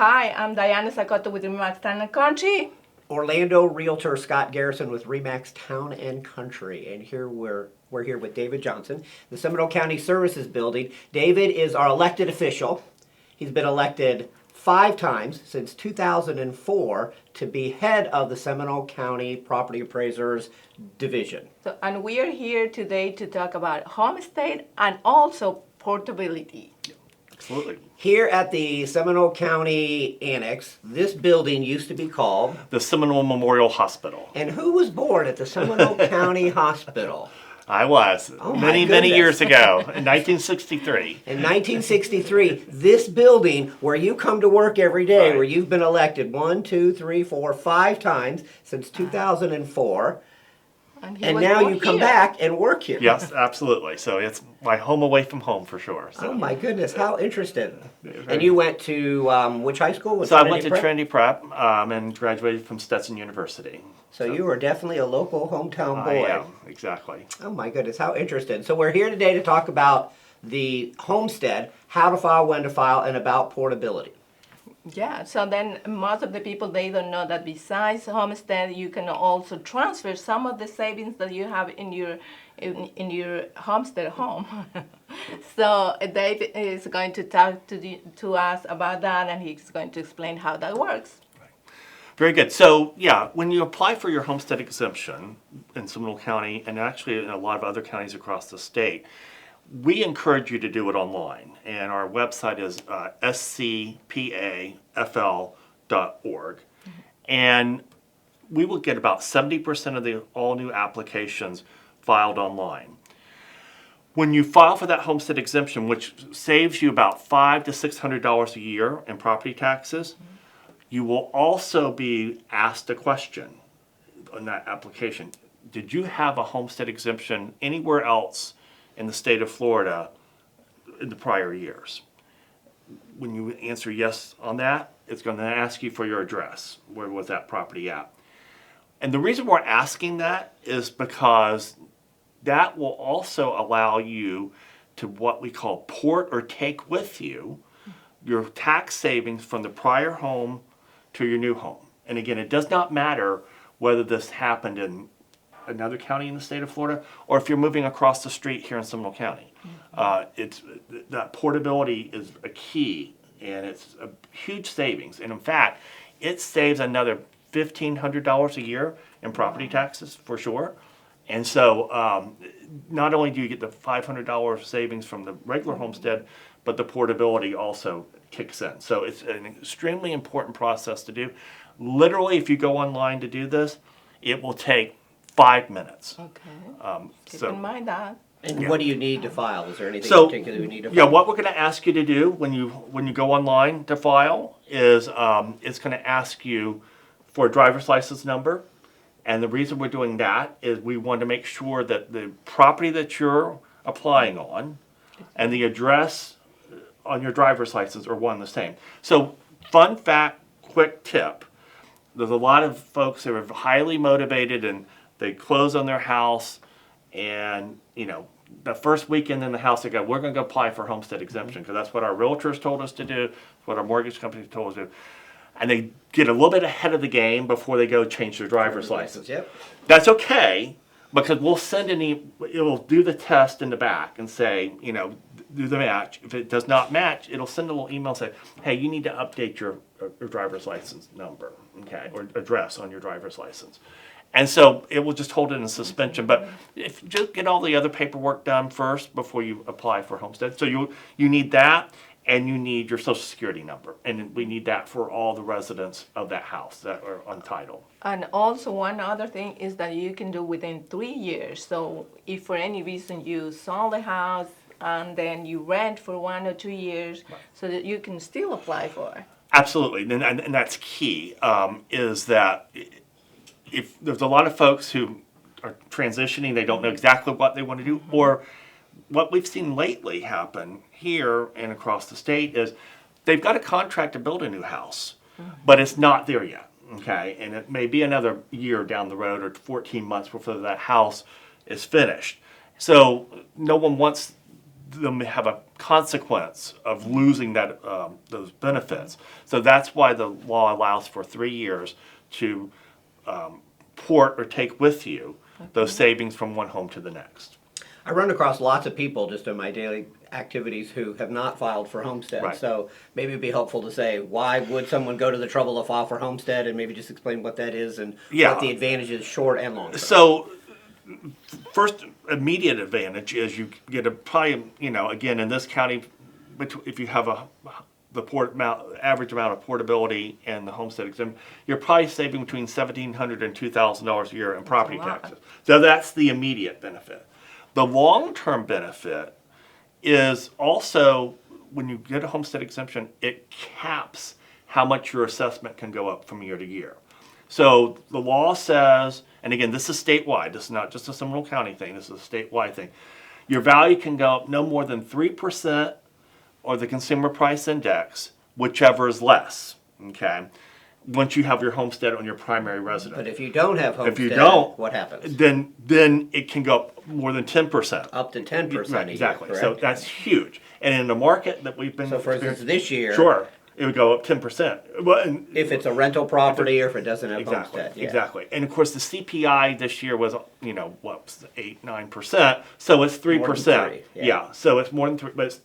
Hi, I'm Diana Sacoto with Remax Town and Country. Orlando Realtor Scott Garrison with Remax Town and Country, and here we're here with David Johnson, the Seminole County Services Building. David is our elected official. He's been elected 5 times since 2004 to be head of the Seminole County Property Appraisers Division. And we are here today to talk about homestead and also portability. Absolutely. Here at the Seminole County Annex, this building used to be called The Seminole Memorial Hospital. And who was born at the Seminole County Hospital? I was. Oh, many years ago, in 1963. In 1963, this building where you come to work every day, Right. where you've been elected 1, 2, 3, 4, 5 times since 2004, and now you come back and work here. Yes, absolutely. So it's my home away from home for sure. So. Oh my goodness, how interesting. And you went to which high school? So I went to Trinity Prep and graduated from Stetson University. So you were definitely a local hometown boy. I am, exactly. Oh my goodness, how interesting. So we're here today to talk about the homestead, how to file, when to file, and about portability. Yeah, so then most of the people, they don't know that besides homestead, you can also transfer some of the savings that you have in your homestead home. So Dave is going to talk to us about that, and he's going to explain how that works. Very good. So, yeah, when you apply for your homestead exemption in Seminole County, and actually in a lot of other counties across the state, we encourage you to do it online. And our website is scpafl.org. And we will get about 70% of the all new applications filed online. When you file for that homestead exemption, which saves you about $500 to $600 a year in property taxes, you will also be asked a question on that application. Did you have a homestead exemption anywhere else in the state of Florida in the prior years? When you answer yes on that, it's going to ask you for your address. Where was that property at? And the reason we're asking that is because that will also allow you to what we call port or take with you your tax savings from the prior home to your new home. And again, it does not matter whether this happened in another county in the state of Florida or if you're moving across the street here in Seminole County. That portability is a key, and it's a huge savings. And in fact, it saves another $1,500 a year in property taxes for sure. And so not only do you get the $500 savings from the regular homestead, but the portability also kicks in. So it's an extremely important process to do. Literally, if you go online to do this, it will take 5 minutes. Okay. Keep So in mind that. And what do you need to file? Is there anything particular you need to file? Yeah, what we're going to ask you to do when you go online to file is it's going to ask you for a driver's license number. And the reason we're doing that is we want to make sure that the property that you're applying on and the address on your driver's license are one and the same. So, fun fact, quick tip. There's a lot of folks that are highly motivated and they close on their house, and the first weekend in the house they go, we're going to go apply for homestead exemption because that's what our realtors told us to do, that's what our mortgage companies told us to do. And they get a little bit ahead of the game before they go change their driver's license. Yep. That's okay, because we'll send it will do the test in the back and say, do the match. If it does not match, it'll send a little email and say, hey, you need to update your driver's license number, okay, or address on your driver's license. And so it will just hold it in suspension. But if you just get all the other paperwork done first before you apply for homestead. So you need that, and you need your social security number. And we need that for all the residents of that house that are on title. And also one other thing is that you can do within 3 years. So if for any reason you sold the house and then you rent for 1 or 2 years, so that you can still apply for it. Absolutely, and that's key, is that if there's a lot of folks who are transitioning, they don't know exactly what they want to do, or what we've seen lately happen here and across the state is they've got a contract to build a new house, but it's not there yet, okay? And it may be another year down the road or 14 months before that house is finished. So no one wants them have a consequence of losing that those benefits. So that's why the law allows for 3 years to port or take with you those savings from one home to the next. I run across lots of people just in my daily activities who have not filed for homestead. Right. So maybe it'd be helpful to say, why would someone go to the trouble to file for homestead, and maybe just explain what that is and Yeah. what the advantage is short and long term. So first immediate advantage is you get a probably, again, in this county, if you have the average amount of portability and the homestead exempt, you're probably saving between $1,700 and $2,000 a year in property a lot. taxes. So that's the immediate benefit. The long-term benefit is also when you get a homestead exemption, it caps how much your assessment can go up from year to year. So the law says, and again, this is statewide, this is not just a Seminole County thing, this is a statewide thing. Your value can go up no more than 3% or the consumer price index, whichever is less, okay? Once you have your homestead on your primary residence. But if you don't have homestead, If you don't, what happens? then it can go up more than 10%. Up to 10% Right, a year, exactly. correct? So that's huge. And in the market that we've been So for instance, this year, sure, it would go up 10%. Well, and if it's a rental property or if it doesn't have exactly, homestead. Yeah. exactly. And of course, the CPI this year was, what was it, 8-9%. So it's 3%. More than 3, yeah. So it's more than 3, but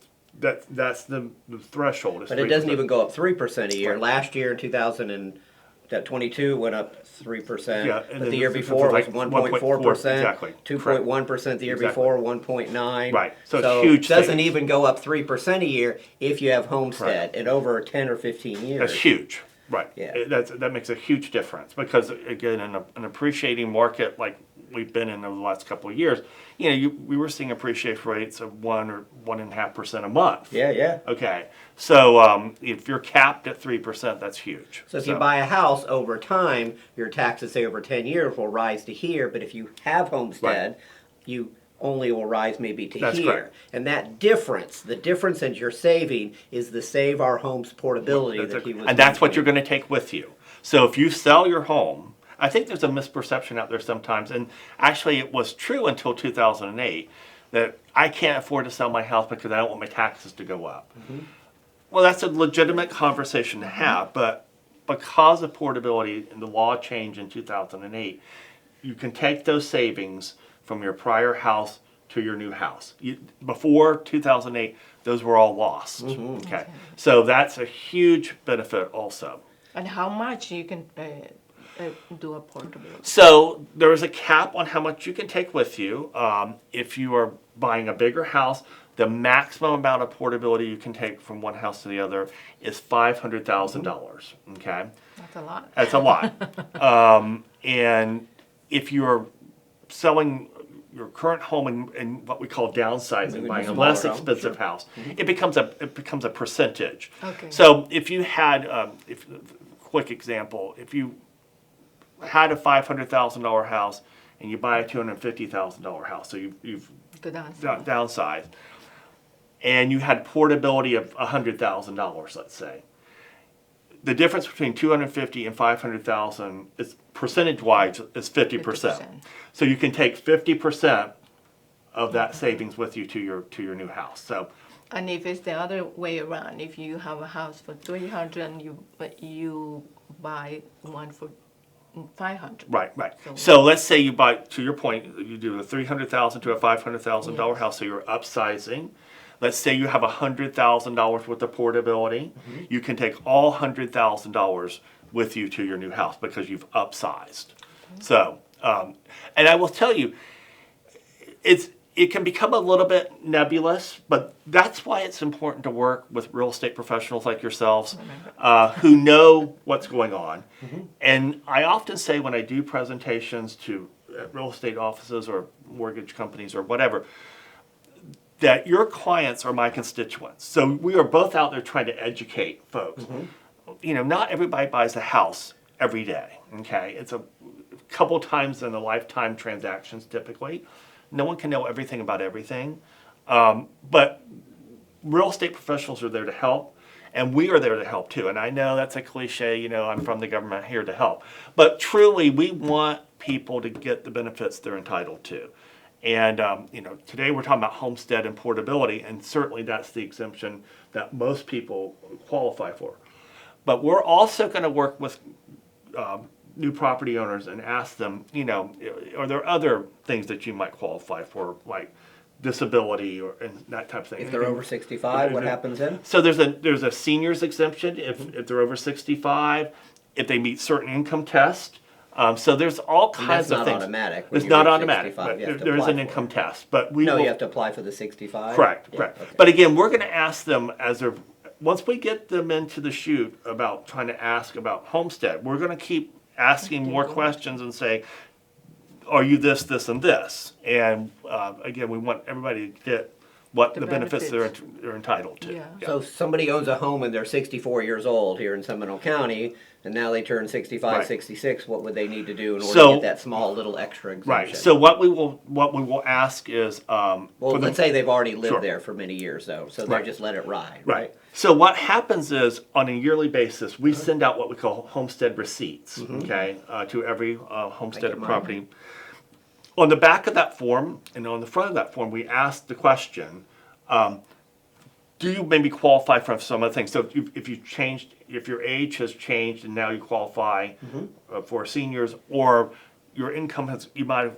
that's the threshold. Is But it doesn't 3%. even go up 3% a year. Right. Last year in 2022 went up 3%. Yeah, and but then the year this is before like was 1.4%. exactly. 2.1% the year Exactly. before, 1.9. Right. So it's huge It doesn't savings. even go up 3% a year if you have homestead Right. in over 10 or 15 years. That's huge, right? Yeah. That makes a huge difference because again, in an appreciating market like we've been in over the last couple of years, we were seeing appreciation rates of 1 or 1.5% a month. Yeah, yeah. Okay, so if you're capped at 3%, that's huge. So if you buy a house over time, your taxes, say over 10 years, will rise to here. But if you have homestead, you only will rise maybe to That's here. correct. And that difference, the difference that you're saving is the Save Our Homes portability that he was And that's what you're mentioning. going to take with you. So if you sell your home, I think there's a misperception out there sometimes, and actually it was true until 2008, that I can't afford to sell my house because I don't want my taxes to go up. Mm-hmm. Well, that's a legitimate conversation to have, but because of portability and the law change in 2008, you can take those savings from your prior house to your new house. Before 2008, those were all lost. Okay, so that's a huge benefit also. And how much you can do a portability? So there is a cap on how much you can take with you. If you are buying a bigger house, the maximum amount of portability you can take from one house to the other is $500,000. Okay, That's a lot. that's a lot. And if you are selling your current home in what we call downsizing, Maybe buying a smaller less home, expensive house, it becomes a percentage. Okay. So if you had, quick example, if you had a $500,000 house and you buy a $250,000 house, so you've Good answer. downsized, and you had portability of $100,000, let's say. The difference between 250 and 500,000 is percentage-wise is 50%. 50%. So you can take 50% of that savings with you to your new house. So And if it's the other way around, if you have a house for 300 and you buy one for 500. right. So- So let's say you buy, to your point, you do a $300,000 to a $500,000 house, so you're upsizing. Let's say you have $100,000 worth of portability. You can take all $100,000 with you to your new house because you've upsized. So, and I will tell you, it can become a little bit nebulous, but that's why it's important to work with real estate professionals like yourselves who know what's going on. And I often say when I do presentations to real estate offices or mortgage companies or whatever, that your clients are my constituents. So we are both out there trying to educate folks. Not everybody buys a house every day, okay? It's a couple times in a lifetime transactions typically. No one can know everything about everything. But real estate professionals are there to help, and we are there to help too. And I know that's a cliche, I'm from the government here to help. But truly, we want people to get the benefits they're entitled to. And today we're talking about homestead and portability, and certainly that's the exemption that most people qualify for. But we're also going to work with new property owners and ask them, are there other things that you might qualify for, like disability and that type of thing? If they're over 65, what happens then? So there's a seniors exemption if they're over 65, if they meet certain income tests. So there's all kinds of things. Automatic. It's not automatic. But there is an income test. But you have to apply for the 65? Correct. Okay. But again, we're going to ask them once we get them into the chute about trying to ask about homestead, we're going to keep asking more questions and say, are you this, this, and this? And again, we want everybody to get what the benefits they're entitled to. Yeah. So somebody owns a home and they're 64 years old here in Seminole County, and now they turn 65, 66. What would they need to do in order to get that small little extra exemption? Right. So what we will ask is, let's say they've already lived there for many years, though, so they just let it ride, right? So what happens is, on a yearly basis, we send out what we call homestead receipts, to every homesteaded property. On the back of that form and on the front of that form, we ask the question, do you maybe qualify for some other things? So if your age has changed and now you qualify for seniors, or your income you might have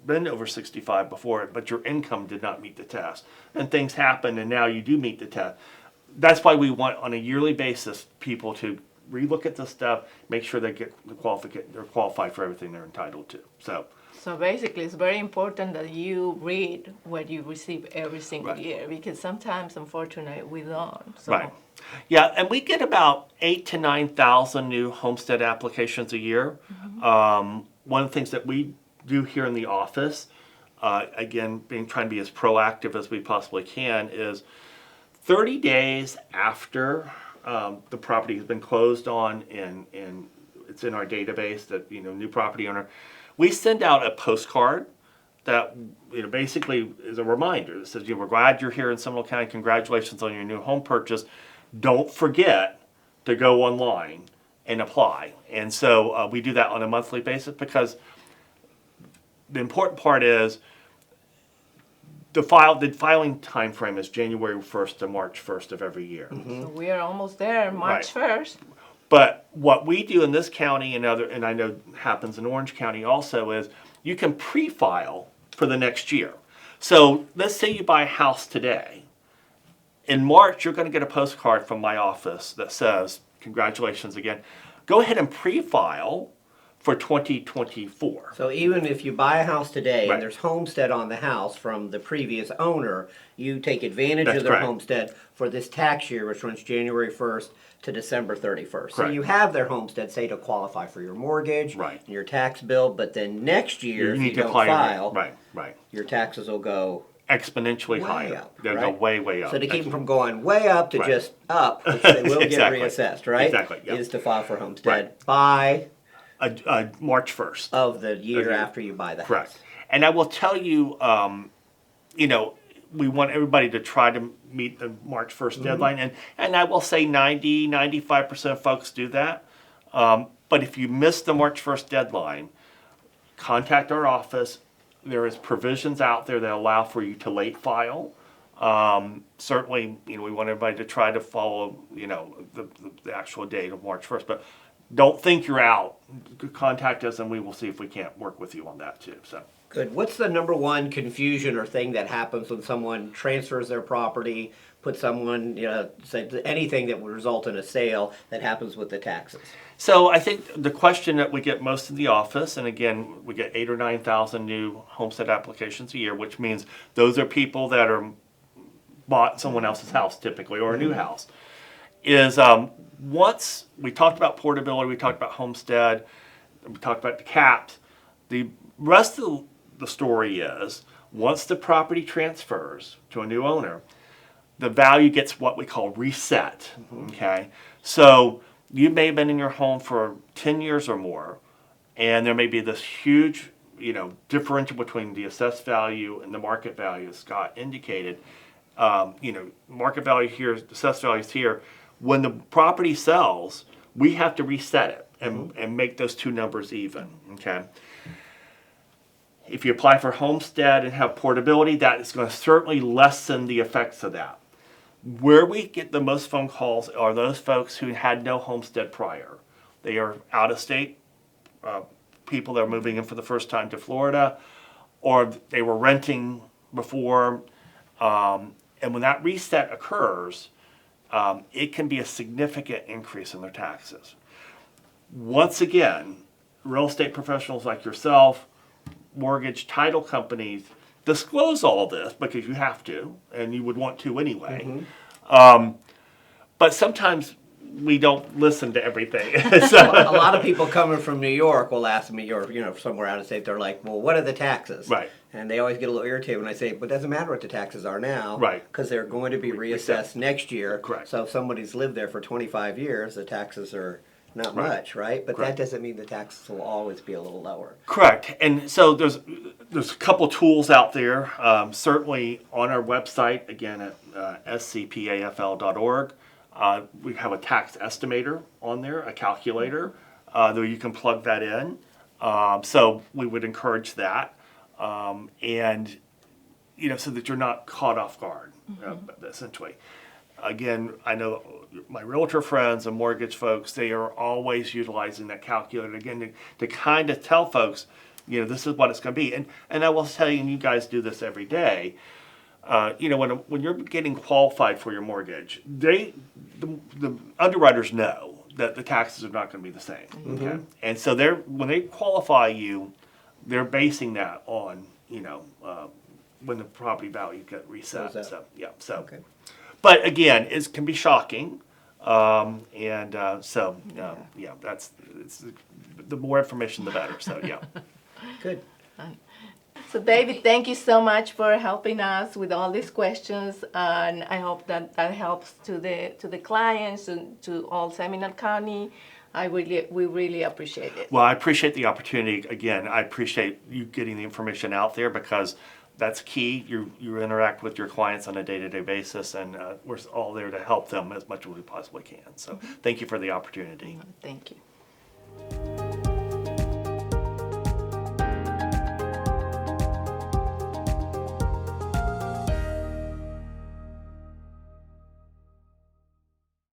been over 65 before, but your income did not meet the test, and things happen and now you do meet the test. That's why we want, on a yearly basis, people to relook at this stuff, make sure they're qualified for everything they're entitled to. So basically, it's very important that you read what you receive every single year, because sometimes, unfortunately, we don't. So. Right. Yeah, and we get about 8,000 to 9,000 new homestead applications a year. One of the things that we do here in the office, again, trying to be as proactive as we possibly can, is 30 days after the property has been closed on and it's in our database that, new property owner, we send out a postcard that basically is a reminder that says, we're glad you're here in Seminole County. Congratulations on your new home purchase. Don't forget to go online and apply. And so we do that on a monthly basis, because the important part is the filing time frame is January 1st to March 1st of every year. So we are almost there, March 1st. But what we do in this county and I know happens in Orange County also, is you can pre-file for the next year. So let's say you buy a house today. In March, you're going to get a postcard from my office that says, congratulations again. Go ahead and pre-file for 2024. So even if you buy a house today and there's homestead on the house from the previous owner, you take advantage of their homestead for this tax year, which runs January 1st to December 31st. So you have their homestead, say, to qualify for your mortgage and your tax bill, but then next year, if you don't file, your taxes will go exponentially higher. They'll go way, way up. So to keep them from going way up to just up, which they will get reassessed, right? Exactly. Yep. Is to file for homestead by March 1st. Of the year after you buy the house. And I will tell you, we want everybody to try to meet the March 1st deadline. And I will say 95% of folks do that. But if you miss the March 1st deadline, contact our office. There is provisions out there that allow for you to late file. Certainly, we want everybody to try to follow, the actual date of March 1st. But don't think you're out. Contact us and we will see if we can't work with you on that too. So. Good. What's the number one confusion or thing that happens when someone transfers their property, puts someone, say anything that would result in a sale that happens with the taxes? So I think the question that we get most in the office, and again, we get 8,000 or 9,000 new homestead applications a year, which means those are people that are bought someone else's house typically, or a new house, is once we talked about portability, we talked about homestead, we talked about the caps, the rest of the story is, once the property transfers to a new owner, the value gets what we call reset, okay? So you may have been in your home for 10 years or more, and there may be this huge, differential between the assessed value and the market value, as Scott indicated. Market value here, assessed value is here. When the property sells, we have to reset it and make those two numbers even, okay? If you apply for homestead and have portability, that is going to certainly lessen the effects of that. Where we get the most phone calls are those folks who had no homestead prior. They are out of state people that are moving in for the first time to Florida, or they were renting before. And when that reset occurs, it can be a significant increase in their taxes. Once again, real estate professionals like yourself, mortgage title companies, disclose all this because you have to, and you would want to anyway. But sometimes we don't listen to everything. So, A lot of people coming from New York will ask me, or somewhere out of state, they're like, well, what are the taxes? Right. And they always get a little irritated when I say, but it doesn't matter what the taxes are now. Right. Because they're going to be reassessed next year. Correct. So if somebody's lived there for 25 years, the taxes are not much, right? But Correct. that doesn't mean the taxes will always be a little lower. correct. And so there's a couple tools out there, certainly on our website, again at scpafl.org. We have a tax estimator on there, a calculator, though you can plug that in. So we would encourage that. And, so that you're not caught off guard, essentially. Again, I know my realtor friends and mortgage folks, they are always utilizing that calculator, again, to kind of tell folks, this is what it's going to be. And I will tell you, and you guys do this every day, when you're getting qualified for your mortgage, the underwriters know that the taxes are not going to be the same. Okay? And so when they qualify you, they're basing that on, when the property value get reset. Goes up. So. Okay. But again, it can be shocking, that's the more information, the better. So yeah. Good. So David, thank you so much for helping us with all these questions, and I hope that helps to the clients and to all Seminole County. We really appreciate it. Well, I appreciate the opportunity. Again, I appreciate you getting the information out there because that's key. You interact with your clients on a day-to-day basis, and we're all there to help them as much as we possibly can. So thank you for the opportunity. Thank you.